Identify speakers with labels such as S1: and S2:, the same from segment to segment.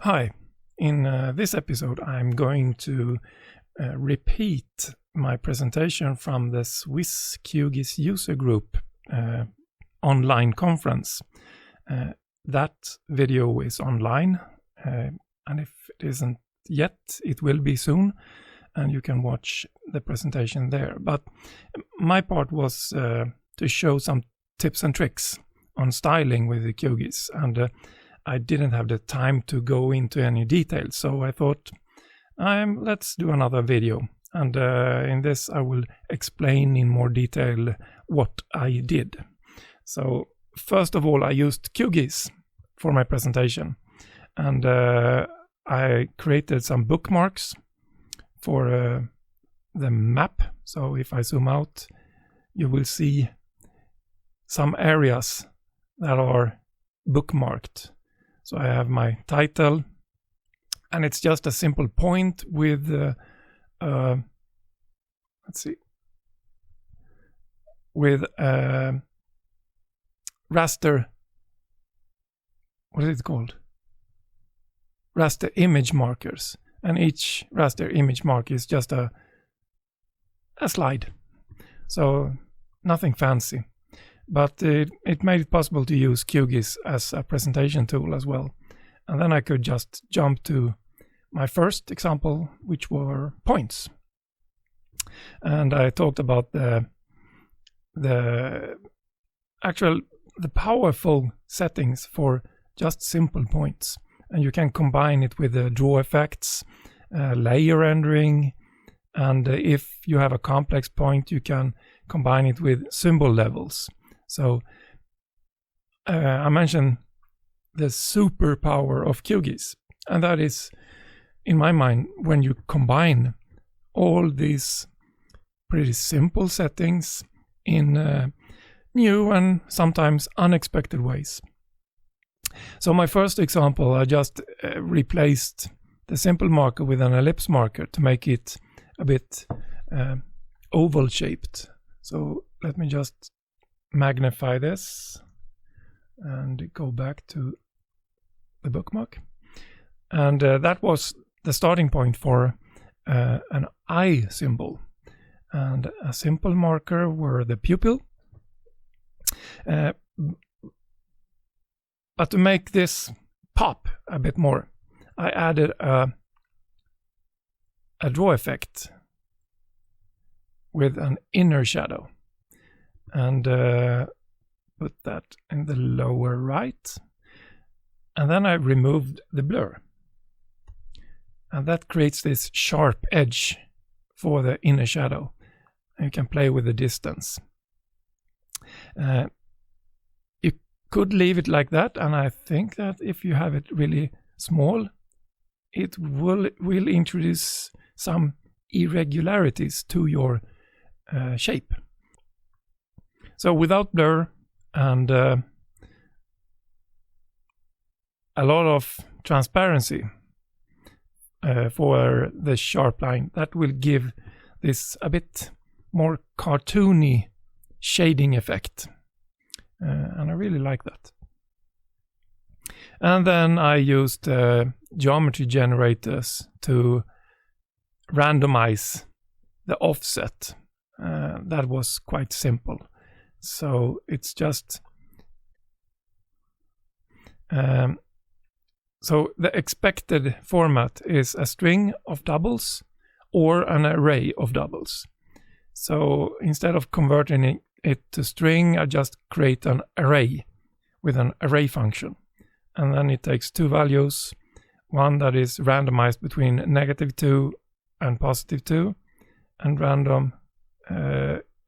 S1: Hi, in this episode I'm going to repeat my presentation from the Swiss QGIS User Group online conference. That video is online, and if it isn't yet, it will be soon, and you can watch the presentation there. But my part was to show some tips and tricks on styling with the QGIS, and I didn't have the time to go into any details, so I thought let's do another video, and in this I will explain in more detail what I did. So first of all, I used QGIS for my presentation, and I created some bookmarks for the map. So if I zoom out, you will see some areas that are bookmarked. So I have my title, and it's just a simple point with, let's see, with raster, what is it called? Raster image markers. And each raster image mark is just a slide. So nothing fancy. But it made it possible to use QGIS as a presentation tool as well. And then I could just jump to my first example, which were points. And I talked about the powerful settings for just simple points. And you can combine it with the draw effects, layer rendering, and if you have a complex point, you can combine it with symbol levels. So I mentioned the superpower of QGIS, and that is, in my mind, when you combine all these pretty simple settings in new and sometimes unexpected ways. So my first example, I just replaced the simple marker with an ellipse marker to make it a bit oval shaped. So let me just magnify this and go back to the bookmark, and that was the starting point for an eye symbol, and a simple marker were the pupil, but to make this pop a bit more, I added a draw effect with an inner shadow, and put that in the lower right, and then I removed the blur, and that creates this sharp edge for the inner shadow. And you can play with the distance. You could leave it like that, and I think that if you have it really small, it will introduce some irregularities to your shape. So without blur and a lot of transparency for the sharp line, that will give this a bit more cartoony shading effect. And I really like that. And then I used geometry generators to randomize the offset. That was quite simple. So it's just so the expected format is a string of doubles or an array of doubles. So instead of converting it to string, I just create an array with an array function, and then it takes two values, one that is randomized between -2 and +2, and random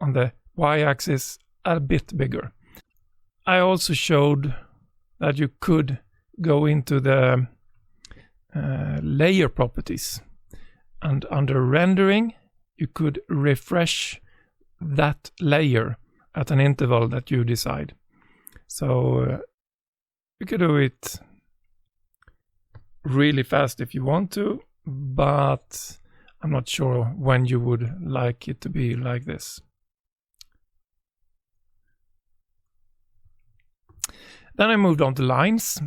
S1: on the y-axis a bit bigger. I also showed that you could go into the layer properties, and under rendering you could refresh that layer at an interval that you decide. So you could do it really fast if you want to, but I'm not sure when you would like it to be like this. Then I moved on to lines,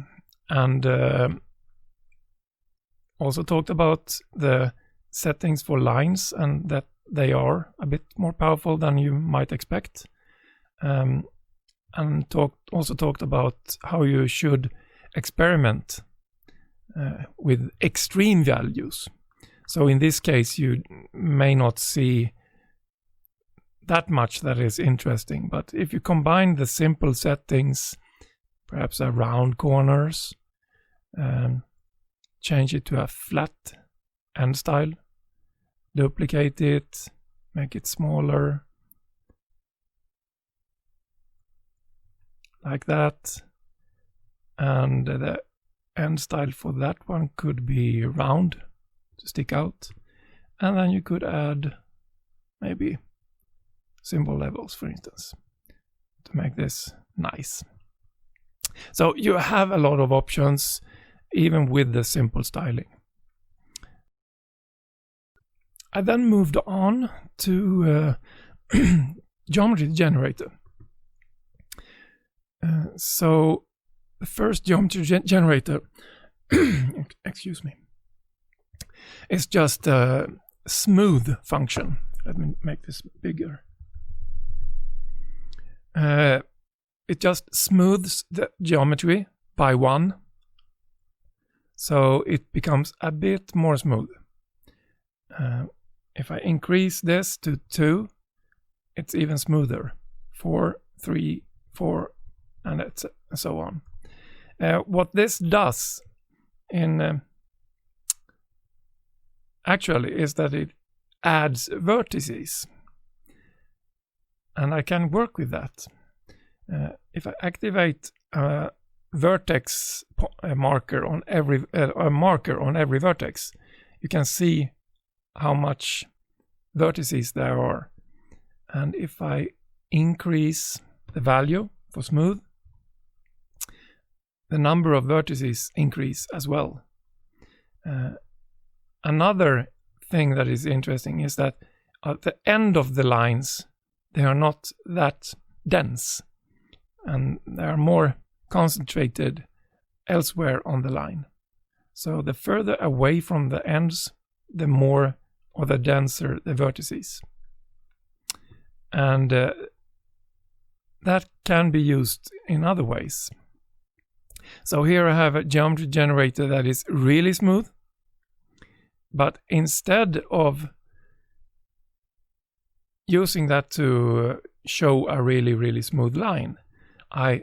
S1: and also talked about the settings for lines and that they are a bit more powerful than you might expect. And also talked about how you should experiment with extreme values. So in this case, you may not see that much that is interesting, but if you combine the simple settings, perhaps around corners, change it to a flat end style, duplicate it, make it smaller, like that, and the end style for that one could be round to stick out, and then you could add maybe symbol levels, for instance, to make this nice. So you have a lot of options even with the simple styling. I then moved on to geometry generator. So the first geometry generator excuse me, is just a smooth function. Let me make this bigger. It just smooths the geometry by 1, so it becomes a bit more smooth. If I increase this to 2, it's even smoother. 4, 3, 4, and so on. What this does actually is that it adds vertices, and I can work with that. If I activate a vertex marker on every vertex, you can see how much vertices there are. And if I increase the value for smooth, the number of vertices increase as well. Another thing that is interesting is that at the end of the lines, they are not that dense, and they are more concentrated elsewhere on the line. So the further away from the ends, the more or the denser the vertices. And that can be used in other ways. So here I have a geometry generator that is really smooth, but instead of using that to show a really, really smooth line, I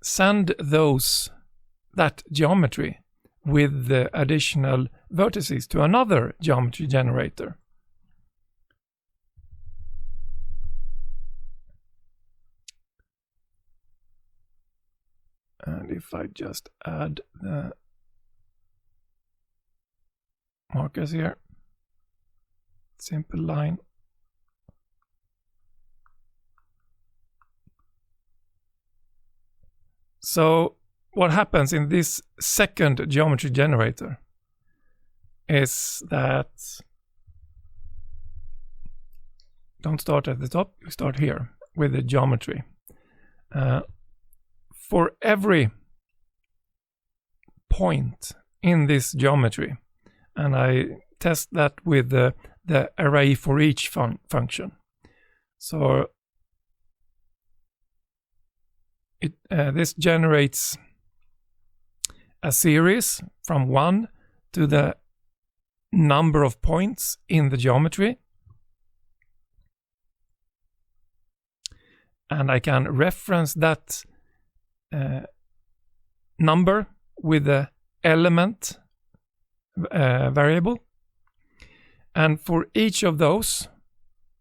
S1: send that geometry with the additional vertices to another geometry generator. And if I just add the markers here, simple line, so what happens in this second geometry generator is that, don't start at the top, you start here with the geometry. For every point in this geometry, and I test that with the array for each function. So this generates a series from 1 to the number of points in the geometry. And I can reference that number with the element variable. And for each of those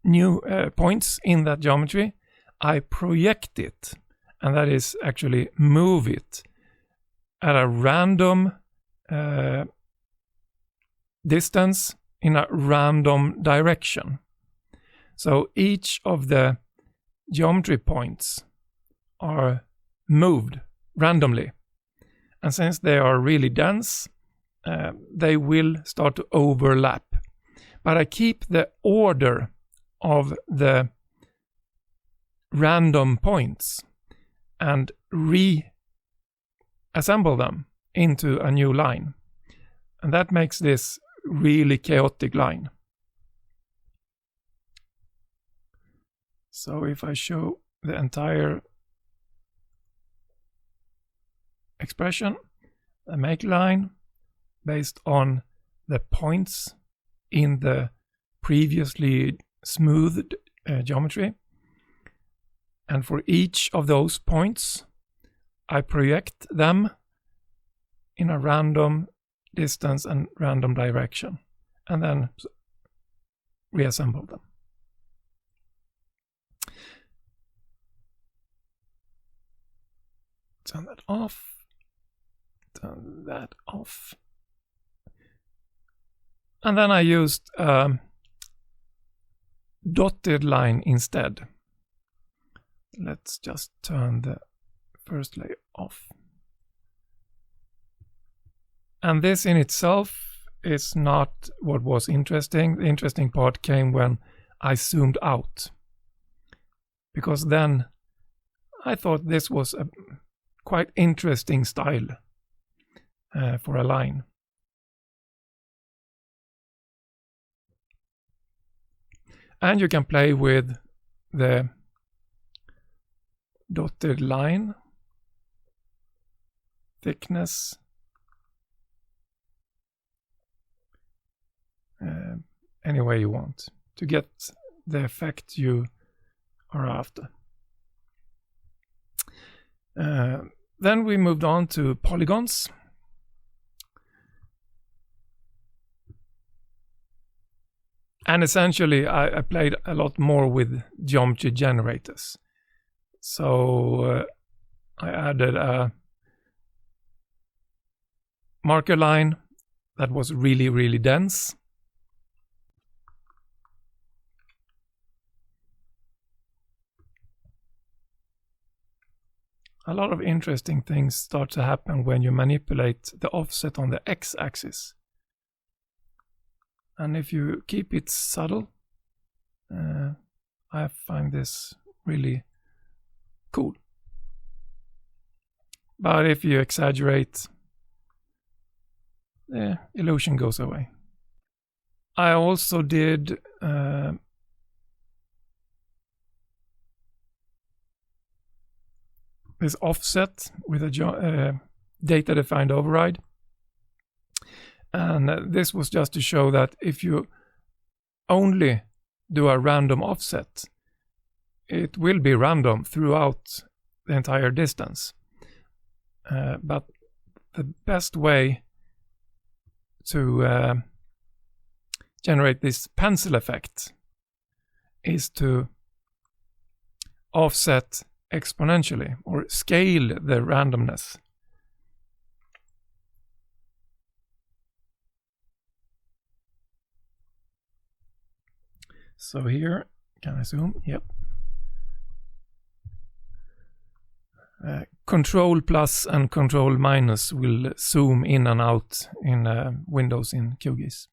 S1: new points in that geometry, I project it. And that is actually move it at a random distance in a random direction. So each of the geometry points are moved randomly. And since they are really dense, they will start to overlap. But I keep the order of the random points and reassemble them into a new line. And that makes this really chaotic line. So if I show the entire expression, I make a line based on the points in the previously smoothed geometry. And for each of those points, I project them in a random distance and random direction, and then reassemble them. Turn that off. Turn that off. And then I used a dotted line instead. Let's just turn the first layer off. And this in itself is not what was interesting. The interesting part came when I zoomed out, because then I thought this was a quite interesting style for a line. And you can play with the dotted line thickness any way you want to get the effect you are after. Then we moved on to polygons. And essentially, I played a lot more with geometry generators. So I added a marker line that was really, really dense. A lot of interesting things start to happen when you manipulate the offset on the x-axis. And if you keep it subtle, I find this really cool. But if you exaggerate, the illusion goes away. I also did this offset with a data-defined override. And this was just to show that if you only do a random offset, it will be random throughout the entire distance. But the best way to generate this pencil effect is to offset exponentially or scale the randomness. So here, can I zoom? Yep. Control plus and control minus will zoom in and out in windows in QGIS.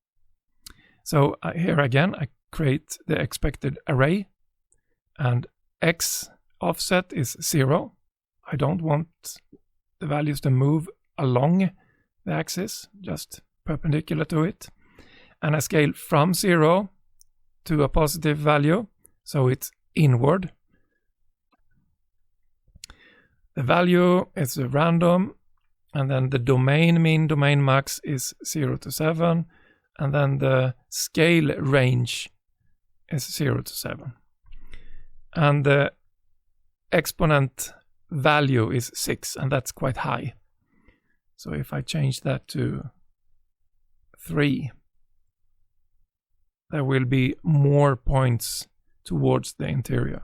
S1: So here again, I create the expected array, and x offset is 0. I don't want the values to move along the axis, just perpendicular to it. And I scale from 0 to a positive value, so it's inward. The value is random, and then the domain min, domain max is 0 to 7, and then the scale range is 0 to 7. And the exponent value is 6, and that's quite high. So if I change that to 3, there will be more points towards the interior.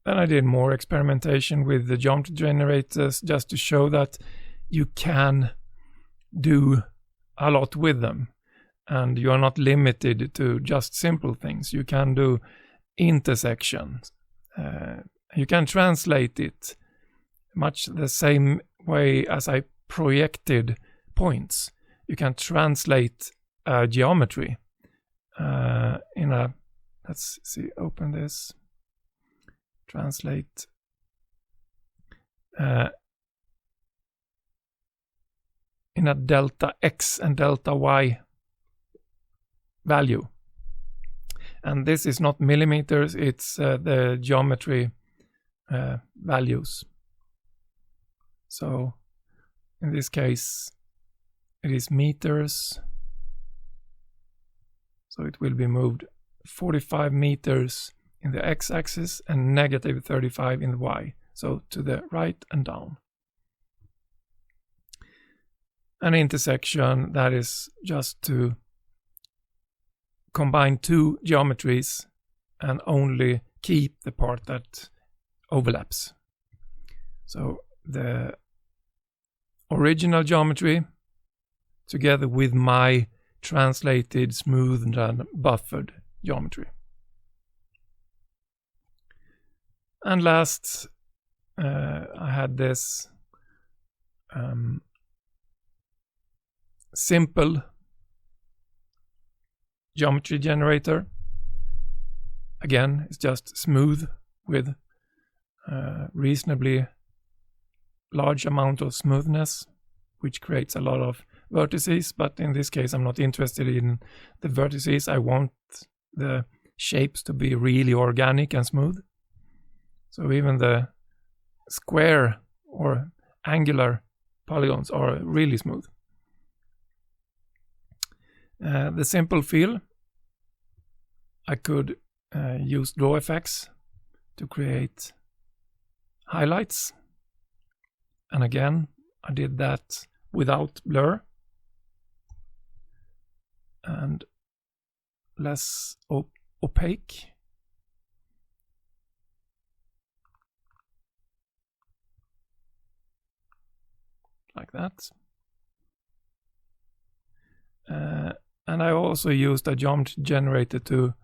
S1: Then I did more experimentation with the geometry generators just to show that you can do a lot with them. And you are not limited to just simple things. You can do intersections. You can translate it much the same way as I projected points. You can translate geometry in a, let's see, open this, translate. in a delta x and delta y value. And this is not millimeters, it's the geometry values. So in this case it is meters, so it will be moved 45 meters in the x-axis and negative 35 in the y, so to the right and down. An intersection, that is just to combine two geometries and only keep the part that overlaps. So the original geometry together with my translated, smoothed and buffered geometry. And last, I had this simple geometry generator. Again, it's just smooth with reasonably large amount of smoothness, which creates a lot of vertices, but in this case I'm not interested in the vertices. I want the shapes to be really organic and smooth. So even the square or angular polygons are really smooth. The simple fill, I could use draw effects to create highlights, and again I did that without blur and less opaque. Like that. And I also used a geometry generator to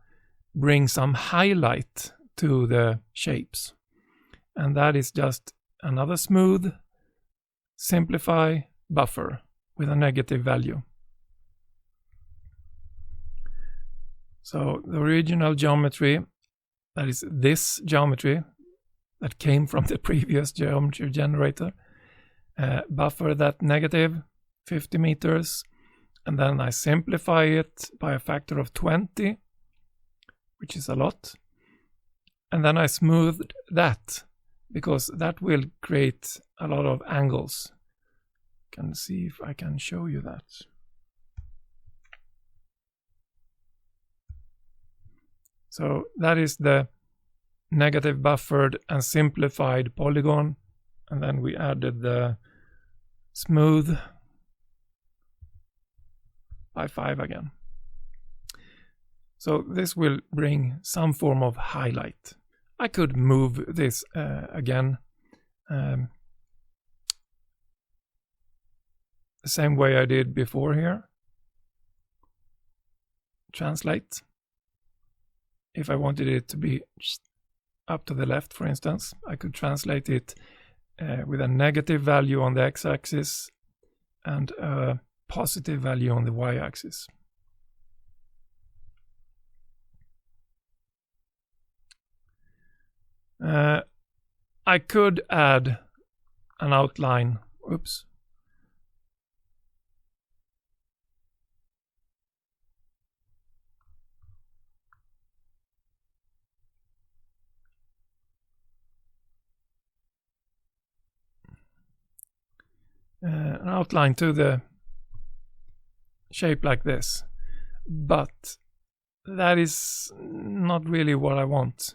S1: bring some highlight to the shapes. And that is just another smooth, simplify, buffer with a negative value. So the original geometry, that is this geometry that came from the previous geometry generator, buffer that negative 50 meters, and then I simplify it by a factor of 20, which is a lot, and then I smoothed that because that will create a lot of angles. Can see if I can show you that. So that is the negative buffered and simplified polygon, and then we added the smooth by 5 again. So this will bring some form of highlight. I could move this again the same way I did before here. Translate. If I wanted it to be up to the left, for instance, I could translate it with a negative value on the x-axis and a positive value on the y-axis. I could add an outline. Oops. An outline to the shape like this, but that is not really what I want.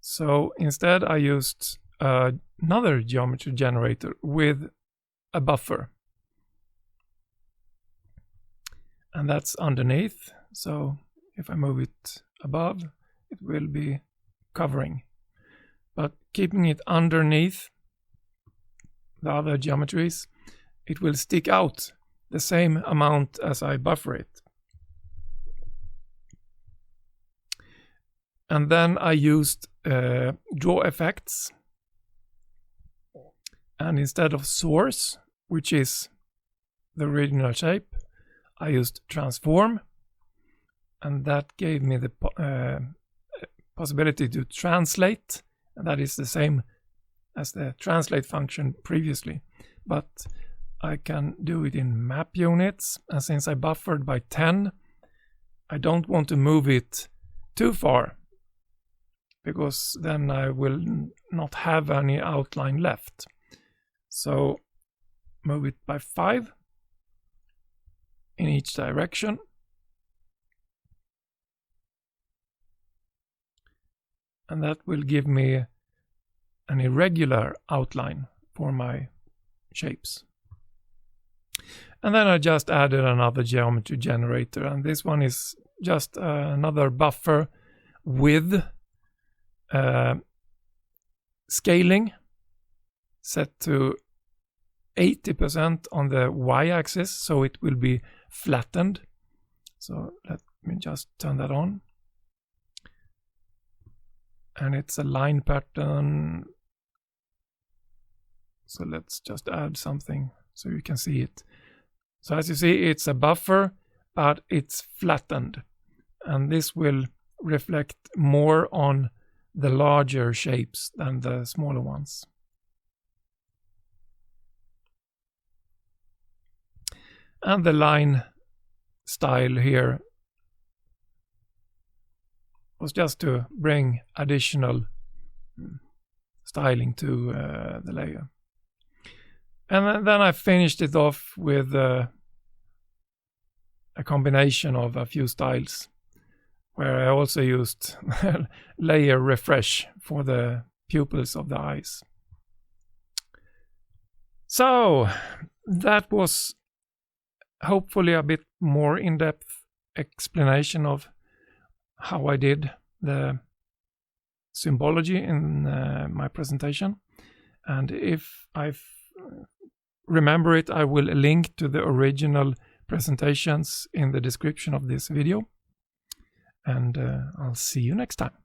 S1: So instead I used another geometry generator with a buffer, and that's underneath. So if I move it above, it will be covering, but keeping it underneath the other geometries, it will stick out the same amount as I buffer it. And then I used draw effects, and instead of source, which is the original shape, I used transform, and that gave me the possibility to translate, and that is the same as the translate function previously, but I can do it in map units, and since I buffered by 10, I don't want to move it too far, because then I will not have any outline left. So move it by 5 in each direction. And that will give me an irregular outline for my shapes. And then I just added another geometry generator, and this one is just another buffer with scaling set to 80% on the y-axis, so it will be flattened. So let me just turn that on. And it's a line pattern. So let's just add something so you can see it. So as you see, it's a buffer, but it's flattened. And this will reflect more on the larger shapes than the smaller ones. And the line style here was just to bring additional styling to the layer. And then I finished it off with a combination of a few styles, where I also used layer refresh for the pupils of the eyes. So that was hopefully a bit more in-depth explanation of how I did the symbology in my presentation. And if I remember it, I will link to the original presentations in the description of this video. And I'll see you next time.